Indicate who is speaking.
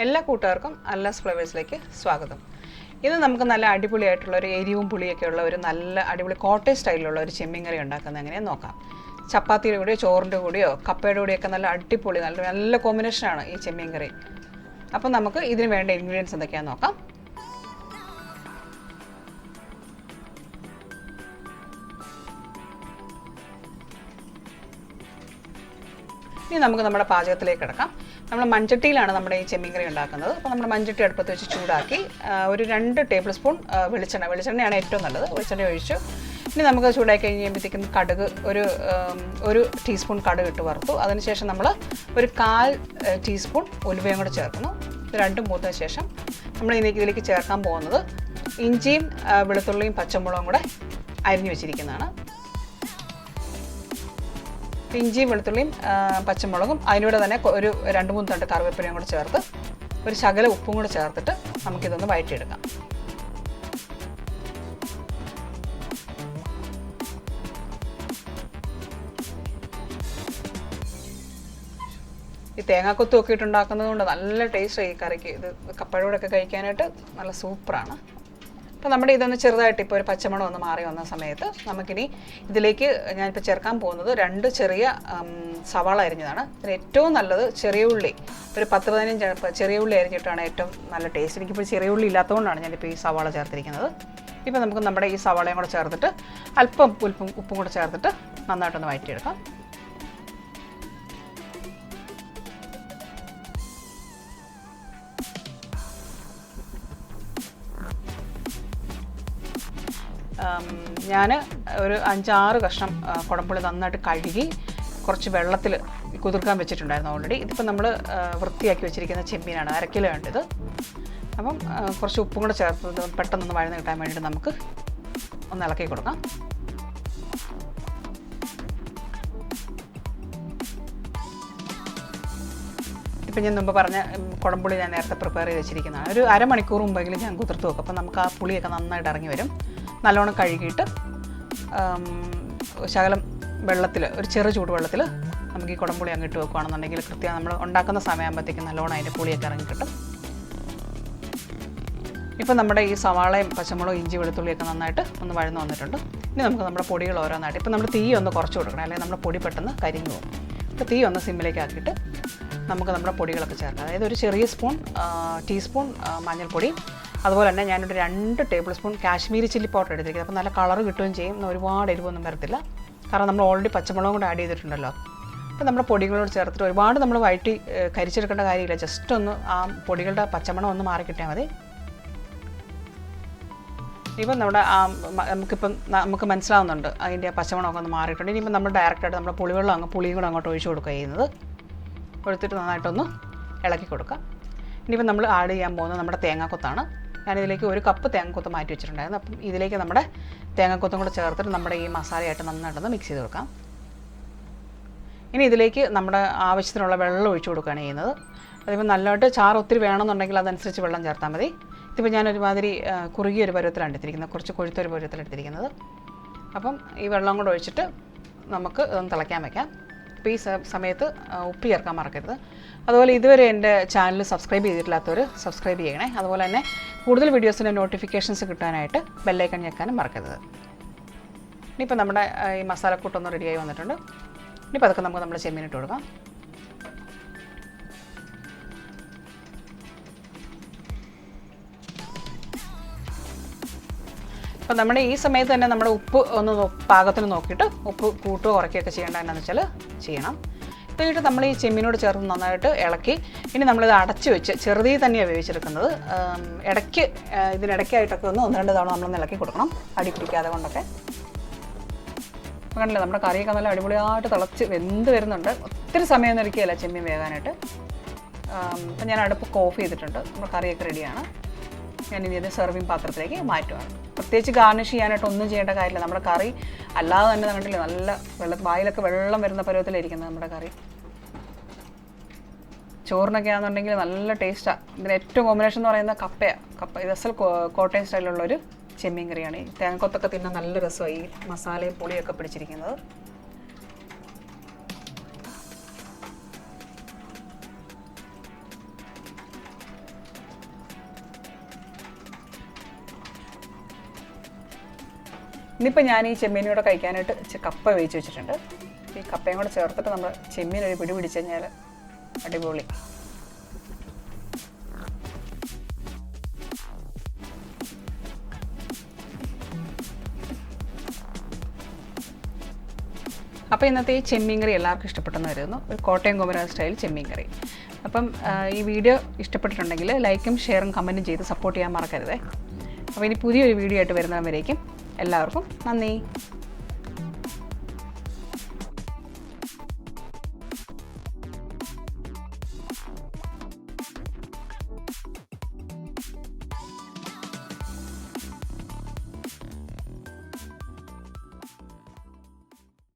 Speaker 1: എല്ലാ കൂട്ടുകാർക്കും അല്ലാസ് ഫ്ലേവേഴ്സിലേക്ക് സ്വാഗതം. ഇത് നമുക്ക് നല്ല അടിപൊളിയായിട്ടുള്ള ഒരു എരിവും പുളിയൊക്കെ ഉള്ള ഒരു നല്ല അടിപൊളി കോട്ടേജ് സ്റ്റൈലിലുള്ള ഒരു ചെമ്മീൻ കറി ഉണ്ടാക്കുന്നത് എങ്ങനെയാണെന്ന് നോക്കാം. ചപ്പാത്തിയുടെ കൂടെയോ ചോറിൻ്റെ കൂടെയോ കപ്പയുടെ കൂടെയൊക്കെ നല്ല അടിപൊളി നല്ല കോമ്പിനേഷനാണ് ഈ ചെമ്മീൻ കറി. അപ്പം നമുക്ക് ഇതിന് വേണ്ട ഇൻഗ്രീഡിയൻസ് എന്തൊക്കെയാണെന്ന് നോക്കാം. ഇനി നമുക്ക് നമ്മുടെ പാചകത്തിലേക്ക് കിടക്കാം. നമ്മൾ മൺചട്ടിയിലാണ് നമ്മുടെ ഈ ചെമ്മീൻ കറി ഉണ്ടാക്കുന്നത്. അപ്പോൾ നമ്മൾ മൺചട്ടി അടുപ്പത്ത് വെച്ച് ചൂടാക്കി ഒരു 2 ടേബിൾ സ്പൂൺ വെളിച്ചെണ്ണയാണ് ഏറ്റവും നല്ലത്. വെളിച്ചെണ്ണ ഒഴിച്ചു. ഇനി നമുക്ക് ചൂടാക്കി കഴിയുമ്പോഴത്തേക്കും കടുക് ഒരു ടീസ്പൂൺ കടുക് ഇട്ട് വറുത്തു. അതിനുശേഷം നമ്മൾ ഒരു 1/4 ടീസ്പൂൺ ഉലുവയും കൂടെ ചേർക്കുന്നു. ഇത് രണ്ടും മൂത്തതിന് ശേഷം നമ്മൾ ഇതിലേക്ക് ചേർക്കാൻ പോകുന്നത് ഇഞ്ചിയും വെളുത്തുള്ളിയും പച്ചമുളകും കൂടെ അരിഞ്ഞു വെച്ചിരിക്കുന്നതാണ്. ഇഞ്ചിയും വെളുത്തുള്ളിയും പച്ചമുളകും അതിനൂടെ തന്നെ ഒരു 2-3 തണ്ട് കറിവേപ്പിലയും കൂടെ ചേർത്ത് ഒരു ശകല ഉപ്പും കൂടെ ചേർത്തിട്ട് നമുക്കിതൊന്ന് വഴറ്റിയെടുക്കാം. ഈ തേങ്ങാക്കൊത്തും ഒക്കെ ഇട്ടുണ്ടാക്കുന്നത് കൊണ്ട് നല്ല ടേസ്റ്റ് ഈ കറിക്ക്. ഇത് കപ്പയോടൊക്കെ കഴിക്കാനായിട്ട് നല്ല സൂപ്പറാണ്. അപ്പോൾ നമ്മുടെ ഇതൊന്ന് ചെറുതായിട്ട് ഇപ്പോൾ ഒരു പച്ചമണം ഒന്ന് മാറി വന്ന സമയത്ത് നമുക്കിനി ഇതിലേക്ക് ഞാനിപ്പോൾ ചേർക്കാൻ പോകുന്നത് 2 ചെറിയ സവാള അരിഞ്ഞതാണ്. ഇതിന് ഏറ്റവും നല്ലത് ചെറിയ ഉള്ളി, ഒരു 10-15 ചെറിയ ഉള്ളി അരിഞ്ഞിട്ടാണ് ഏറ്റവും നല്ല ടേസ്റ്റ്. എനിക്കിപ്പോൾ ചെറിയ ഉള്ളി ഇല്ലാത്തതുകൊണ്ടാണ് ഞാനിപ്പോൾ ഈ സവാള ചേർത്തിരിക്കുന്നത്. ഇപ്പോൾ നമുക്ക് നമ്മുടെ ഈ സവാളയും കൂടെ ചേർത്തിട്ട് അല്പം ഉപ്പും കൂടെ ചേർത്തിട്ട് നന്നായിട്ടൊന്ന് വഴറ്റിയെടുക്കാം. ഞാൻ ഒരു 5-6 കഷ്ണം കുടംപുളി നന്നായിട്ട് കഴുകി കുറച്ച് വെള്ളത്തിൽ കുതിർക്കാൻ വെച്ചിട്ടുണ്ടായിരുന്നു ഓൾറെഡി. ഇതിപ്പോൾ നമ്മൾ വൃത്തിയാക്കി വെച്ചിരിക്കുന്ന ചെമ്മീനാണ്, 1/2 കിലോ വേണ്ടത്. അപ്പം കുറച്ച് ഉപ്പും കൂടെ ചേർത്ത് പെട്ടെന്നൊന്ന് വഴന്ന് കിട്ടാൻ വേണ്ടിയിട്ട് നമുക്ക് ഒന്ന് ഇളക്കി കൊടുക്കാം. ഇപ്പം ഞാൻ മുമ്പ് പറഞ്ഞ കുടംപുളി ഞാൻ നേരത്തെ പ്രിപ്പയർ ചെയ്ത് വെച്ചിരിക്കുന്നതാണ്. ഒരു അരമണിക്കൂർ മുമ്പെങ്കിലും ഞാൻ കുതിർത്ത് വെക്കും. അപ്പം നമുക്ക് ആ പുളിയൊക്കെ നന്നായിട്ട് ഇറങ്ങി വരും. നല്ലോണം കഴുകിയിട്ട് ശകലം വെള്ളത്തിൽ, ഒരു ചെറു ചൂടുവെള്ളത്തിൽ നമുക്ക് ഈ കുടംപുളി അങ്ങ് ഇട്ട് വെക്കുകയാണെന്നുണ്ടെങ്കിൽ കൃത്യം നമ്മൾ ഉണ്ടാക്കുന്ന സമയമാകുമ്പോഴത്തേക്കും നല്ലോണം അതിൻ്റെ പുളിയൊക്കെ ഇറങ്ങി കിട്ടും. ഇപ്പം നമ്മുടെ ഈ സവാളയും പച്ചമുളകും ഇഞ്ചി വെളുത്തുള്ളിയൊക്കെ നന്നായിട്ട് ഒന്ന് വഴന്ന് വന്നിട്ടുണ്ട്. ഇനി നമുക്ക് നമ്മുടെ പൊടികൾ ഓരോന്നായിട്ട്, ഇപ്പം നമ്മൾ തീ ഒന്ന് കുറച്ച് കൊടുക്കണം, അല്ലെങ്കിൽ നമ്മുടെ പൊടി പെട്ടെന്ന് കരിഞ്ഞു പോകും. ഇപ്പോൾ തീ ഒന്ന് സിമ്മിലേക്ക് ആക്കിയിട്ട് നമുക്ക് നമ്മുടെ പൊടികളൊക്കെ ചേർക്കാം. അതായത് ഒരു ചെറിയ ടീസ്പൂൺ മഞ്ഞൾപ്പൊടി, അതുപോലെ തന്നെ ഞാനൊരു 2 table spoon Kashmiri chilli powder എടുത്തിരിക്കുന്നത്. അപ്പോൾ നല്ല കളർ കിട്ടുകയും ചെയ്യും, ഒരുപാട് എരിവൊന്നും വരത്തില്ല. കാരണം നമ്മൾ ഓൾറെഡി പച്ചമുളകും കൂടെ ആഡ് ചെയ്തിട്ടുണ്ടല്ലോ. അപ്പോൾ നമ്മുടെ പൊടികളോട് ചേർത്തിട്ട് ഒരുപാട് നമ്മൾ വഴറ്റി കരിച്ചെടുക്കേണ്ട കാര്യമില്ല. ജസ്റ്റ് ഒന്ന് ആ പൊടികളുടെ പച്ചമണം ഒന്ന് മാറി കിട്ടിയാൽ മതി. ഇപ്പം നമ്മുടെ നമുക്ക് മനസ്സിലാവുന്നുണ്ട് അതിൻ്റെ പച്ചമണമൊക്കെ ഒന്ന് മാറിയിട്ടുണ്ട്. ഇനിയിപ്പോൾ നമ്മൾ ഡയറക്റ്റായിട്ട് നമ്മുടെ പുളിയും കൂടെ അങ്ങോട്ട് ഒഴിച്ചു കൊടുക്കുക ചെയ്യുന്നത്. ഒഴിച്ചിട്ട് നന്നായിട്ടൊന്ന് ഇളക്കി കൊടുക്കാം. ഇനിയിപ്പോൾ നമ്മൾ ആഡ് ചെയ്യാൻ പോകുന്നത് നമ്മുടെ തേങ്ങാക്കൊത്താണ്. ഞാനിതിലേക്ക് 1 കപ്പ് തേങ്ങാക്കൊത്ത് മാറ്റി വെച്ചിട്ടുണ്ടായിരുന്നു. അപ്പം ഇതിലേക്ക് നമ്മുടെ തേങ്ങാക്കൊത്തും കൂടെ ചേർത്തിട്ട് നമ്മുടെ ഈ മസാലയായിട്ട് നന്നായിട്ടൊന്ന് മിക്സ് ചെയ്ത് കൊടുക്കാം. ഇനി ഇതിലേക്ക് നമ്മുടെ ആവശ്യത്തിനുള്ള വെള്ളം ഒഴിച്ചു കൊടുക്കുകയാണ് ചെയ്യുന്നത്. അതിപ്പോൾ നല്ലതായിട്ട് ചാറ് ഒത്തിരി വേണമെന്നുണ്ടെങ്കിൽ അതനുസരിച്ച് വെള്ളം ചേർത്താൽ മതി. ഇതിപ്പോൾ ഞാനൊരുമാതിരി കുറുകിയൊരു പരുവത്തിലാണ് എടുത്തിരിക്കുന്നത്, കുറച്ച് കൊഴുത്തൊരു പരുവത്തിലാണ് എടുത്തിരിക്കുന്നത്. അപ്പം ഈ വെള്ളം കൂടെ ഒഴിച്ചിട്ട് നമുക്ക് ഇതൊന്ന് തിളയ്ക്കാൻ വയ്ക്കാം. അപ്പോൾ ഈ സമയത്ത് ഉപ്പ് ചേർക്കാൻ മറക്കരുത്. അതുപോലെ ഇതുവരെ എൻ്റെ ചാനൽ സബ്സ്ക്രൈബ് ചെയ്തിട്ടില്ലാത്തവർ സബ്സ്ക്രൈബ് ചെയ്യണേ. അതുപോലെ തന്നെ കൂടുതൽ വീഡിയോസിൻ്റെ നോട്ടിഫിക്കേഷൻസ് കിട്ടാനായിട്ട് ബെല്ലൈക്കൺ ഞെക്കാനും മറക്കരുത്. ഇനിയിപ്പോൾ നമ്മുടെ ഈ മസാലക്കൂട്ടൊന്ന് റെഡിയായി വന്നിട്ടുണ്ട്. ഇനിയിപ്പോൾ അതൊക്കെ നമുക്ക് നമ്മുടെ ചെമ്മീനിട്ട് കൊടുക്കാം. അപ്പോൾ നമ്മുടെ ഈ സമയത്ത് തന്നെ നമ്മുടെ ഉപ്പ് ഒന്ന് പാകത്തിന് നോക്കിയിട്ട് ഉപ്പ് കൂട്ടുകയോ കുറയ്ക്കുകയൊക്കെ ചെയ്യേണ്ട എന്നാന്ന് വെച്ചാൽ ചെയ്യണം. എന്നിട്ട് നമ്മൾ ഈ ചെമ്മീനോട് ചേർത്ത് നന്നായിട്ട് ഇളക്കി ഇനി നമ്മളിത് അടച്ച് വെച്ച് ചെറുതീ തന്നെയാണ് വേവിച്ചെടുക്കുന്നത്. ഇതിനിടയ്ക്കായിട്ടൊക്കെ 1-2 തവണ നമ്മളൊന്ന് ഇളക്കി കൊടുക്കണം, അടി പിടിക്കാതെ കൊണ്ടൊക്കെ. കണ്ടില്ലേ, നമ്മുടെ കറിയൊക്കെ നല്ല അടിപൊളിയായിട്ട് തിളച്ച് വെന്ത് വരുന്നുണ്ട്. ഒത്തിരി സമയമൊന്നും ഇരിക്കുകയില്ല ചെമ്മീൻ വേകാനായിട്ട്. അപ്പം ഞാൻ അടുപ്പ് ഓഫ് ചെയ്തിട്ടുണ്ട്. നമ്മുടെ കറിയൊക്കെ റെഡിയാണ്. ഞാനിനി ഇത് സെർവിങ് പാത്രത്തിലേക്ക് മാറ്റുകയാണ്. പ്രത്യേകിച്ച് ഗാർണിഷ് ചെയ്യാനായിട്ട് ഒന്നും ചെയ്യേണ്ട കാര്യമില്ല. നമ്മുടെ കറി അല്ലാതെ തന്നെ കണ്ടില്ലേ, നല്ല വായിലൊക്കെ വെള്ളം വരുന്ന പരുവത്തിലിരിക്കുന്നത് നമ്മുടെ കറി. ചോറിനൊക്കെ ആണെന്നുണ്ടെങ്കിൽ നല്ല ടേസ്റ്റാണ്. ഇതിന് ഏറ്റവും കോമ്പിനേഷൻ എന്ന് പറയുന്നത് കപ്പ. ഇത് അസൽ കോട്ടയം സ്റ്റൈലിലുള്ളൊരു ചെമ്മീൻ കറിയാണ്. ഈ തേങ്ങക്കൊത്തൊക്കെ തിന്നാൻ നല്ല രസമായി, ഈ മസാലയും പുളിയൊക്കെ പിടിച്ചിരിക്കുന്നത്. ഇനിയിപ്പോൾ ഞാൻ ഈ ചെമ്മീനും കൂടെ കഴിക്കാനായിട്ട് കപ്പ വേവിച്ച് വെച്ചിട്ടുണ്ട്. ഈ കപ്പയും കൂടെ ചേർത്തിട്ട് നമ്മൾ ചെമ്മീൻ ഒരു പിടി പിടിച്ച് കഴിഞ്ഞാൽ അടിപൊളി. അപ്പോൾ ഇന്നത്തെ ഈ ചെമ്മീൻ കറി എല്ലാവർക്കും ഇഷ്ടപ്പെട്ടെന്ന് വരുന്നു. ഒരു കോട്ടയം കുമരക സ്റ്റൈൽ ചെമ്മീൻ കറി. അപ്പം ഈ വീഡിയോ ഇഷ്ടപ്പെട്ടിട്ടുണ്ടെങ്കിൽ ലൈക്കും ഷെയറും കമൻറ്റും ചെയ്ത് സപ്പോർട്ട് ചെയ്യാൻ മറക്കരുതേ. അപ്പോൾ ഇനി പുതിയൊരു വീഡിയോ ആയിട്ട് വരുന്നവരേക്കും എല്ലാവർക്കും നന്ദി.